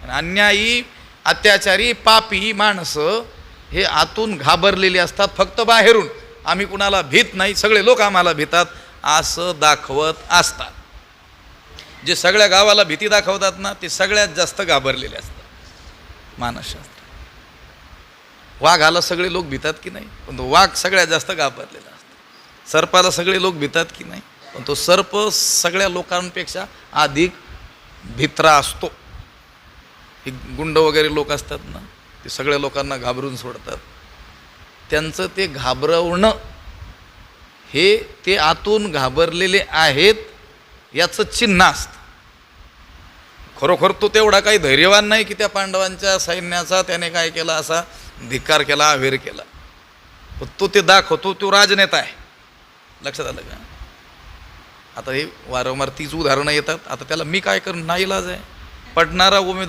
अन्यायी, अत्याचारी, पापी माणसं हे आतून घाबरलेली असतात, फक्त बाहेरून आम्ही कुणाला भीत नाही, सगळे लोक आम्हाला भीतात असं दाखवत असतात. जे सगळ्या गावाला भीती दाखवतात ना, ते सगळ्यात जास्त घाबरलेले असतात. मानसशास्त्र वाघाला सगळे लोक भीतात की नाही, पण तो वाघ सगळ्यात जास्त घाबरलेला असतो. सर्पाला सगळे लोक भीतात की नाही, पण तो सर्प सगळ्या लोकांपेक्षा अधिक भित्रा असतो. हे गुंड वगैरे लोक असतात ना, ते सगळ्या लोकांना घाबरून सोडतात. त्यांचं ते घाबरवणं हे ते आतून घाबरलेले आहेत याचं चिन्ह असतं. खरोखर तो तेवढा काही धैर्यवान नाही की त्या पांडवांच्या सैन्याचा त्याने काय केला, असा धिक्कार केला, अवेर केला. पण तो ते दाखवतो, तो राजनेता आहे. लक्षात आलं का? आता हे वारंवार तीच उदाहरणं येतात. आता त्याला मी काय करून नाईलाज आहे. पडणारा उमेदवार